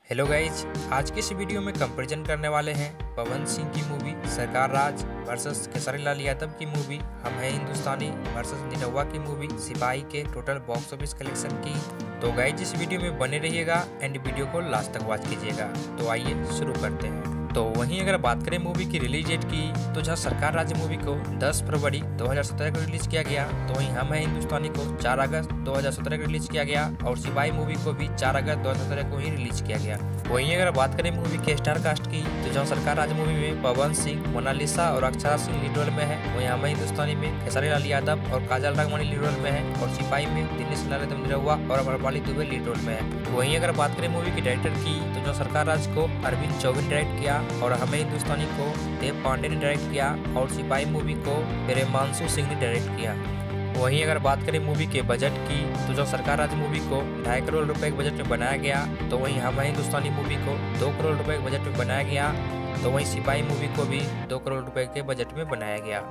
Hello guys, आज की इस वीडियो में कंपैरिजन करने वाले हैं पवन सिंह की मूवी सरकार राज वर्सेस खेसारी लाल यादव की मूवी हम हैं हिंदुस्तानी वर्सेस निरहुआ की मूवी सिपाही के टोटल बॉक्स ऑफिस कलेक्शन की। तो गाइज इस वीडियो में बने रहिएगा एंड वीडियो को लास्ट तक वॉच कीजिएगा। तो आइए शुरू करते हैं। तो वहीं अगर बात करें मूवी की रिलीज डेट की, तो जहां सरकार राज मूवी को 10 फरवरी 2017 को रिलीज किया गया, तो वहीं हम हैं हिंदुस्तानी को 4 अगस्त 2017 को रिलीज किया गया और सिपाही मूवी को भी 4 अगस्त 2017 को ही रिलीज किया गया। वहीं अगर बात करें मूवी के स्टार कास्ट की, तो जहां सरकार राज मूवी में पवन सिंह, मोनालिसा और अक्षरा सिंह लीड रोल में है, वहीं हम हैं हिंदुस्तानी में खेसारी लाल यादव और काजल राघवानी लीड रोल में है और सिपाही में दिनेश लाल यादव निरहुआ और अमरपाली दुबे लीड रोल में है। वहीं अगर बात करें मूवी के डायरेक्टर की, तो जो सरकार राज को अरविंद चौबे ने डायरेक्ट किया और हमें हिंदुस्तानी को देव पांडे ने डायरेक्ट किया और सिपाही मूवी को प्रेमांशु सिंह ने डायरेक्ट किया। वहीं अगर बात करें मूवी के बजट की, तो जो सरकार राज मूवी को 2.5 करोड़ रुपए के बजट में बनाया गया, तो वहीं हम हैं हिंदुस्तानी मूवी को 2 करोड़ रुपए के बजट में बनाया गया, तो वहीं सिपाही मूवी को भी 2 करोड़ रुपए के बजट में बनाया गया।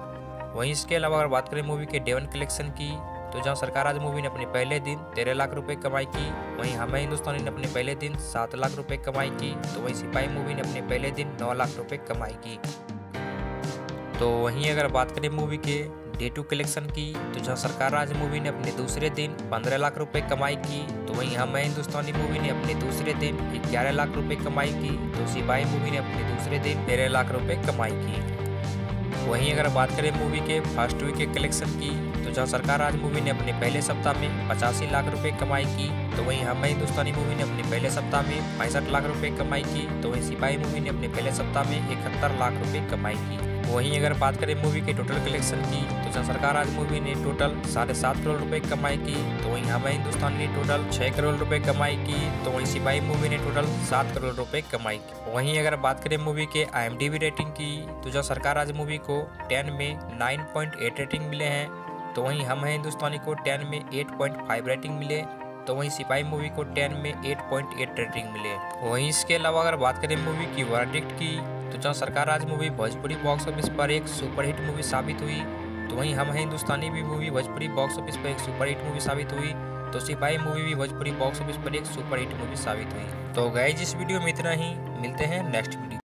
वहीं इसके अलावा अगर बात करें मूवी के डे 1 कलेक्शन की, तो जहां सरकार राज मूवी ने अपने पहले दिन 13 लाख रुपए कमाई की, वहीं हमें हिंदुस्तानी ने अपने पहले दिन 7 लाख रुपए कमाई की, तो वहीं सिपाही मूवी ने अपने पहले दिन 9 लाख रुपए कमाई की। तो वहीं अगर बात करें मूवी के डे 2 कलेक्शन की, तो जहां सरकार राज मूवी ने अपने दूसरे दिन 15 लाख रुपए कमाई की, तो वहीं हमें हिंदुस्तानी मूवी ने अपने दूसरे दिन 11 लाख रुपए कमाई की, तो सिपाही मूवी ने अपने दूसरे दिन 13 लाख रुपए कमाई की। वहीं अगर बात करें मूवी के फर्स्ट वीक के कलेक्शन की, तो जहां सरकार राज मूवी ने अपने पहले सप्ताह में 85 लाख रुपए कमाई की, तो वहीं हमें हिंदुस्तानी मूवी ने अपने पहले सप्ताह में 65 लाख रुपए कमाई की, तो वहीं सिपाही मूवी ने अपने पहले सप्ताह में 71 लाख रुपए कमाई की। वहीं अगर बात करें मूवी के टोटल कलेक्शन की, तो जहां सरकार राज मूवी ने टोटल 7.5 करोड़ रुपए कमाई की, तो वहीं हमें हिंदुस्तानी ने टोटल 6 करोड़ रुपए कमाई की, तो वहीं सिपाही मूवी ने टोटल 7 करोड़ रुपए कमाई की। वहीं अगर बात करें मूवी के IMDb रेटिंग की, तो जहां सरकार राज मूवी को 10 में 9.8 रेटिंग मिले हैं, तो वहीं हम हैं हिंदुस्तानी को 10 में 8.5 रेटिंग मिले, तो वहीं सिपाही मूवी को 10 में 8.8 रेटिंग मिले। वहीं इसके अलावा अगर बात करें मूवी की वर्डिक्ट की, तो जहां सरकार राज मूवी भोजपुरी बॉक्स ऑफिस पर एक सुपरहिट मूवी साबित हुई, तो वहीं हम हैं हिंदुस्तानी भी मूवी भोजपुरी बॉक्स ऑफिस पर एक सुपरहिट मूवी साबित हुई, तो सिपाही मूवी भी भोजपुरी बॉक्स ऑफिस पर एक सुपरहिट मूवी साबित हुई। तो गाइस इस वीडियो में इतना ही, मिलते हैं नेक्स्ट वीडियो।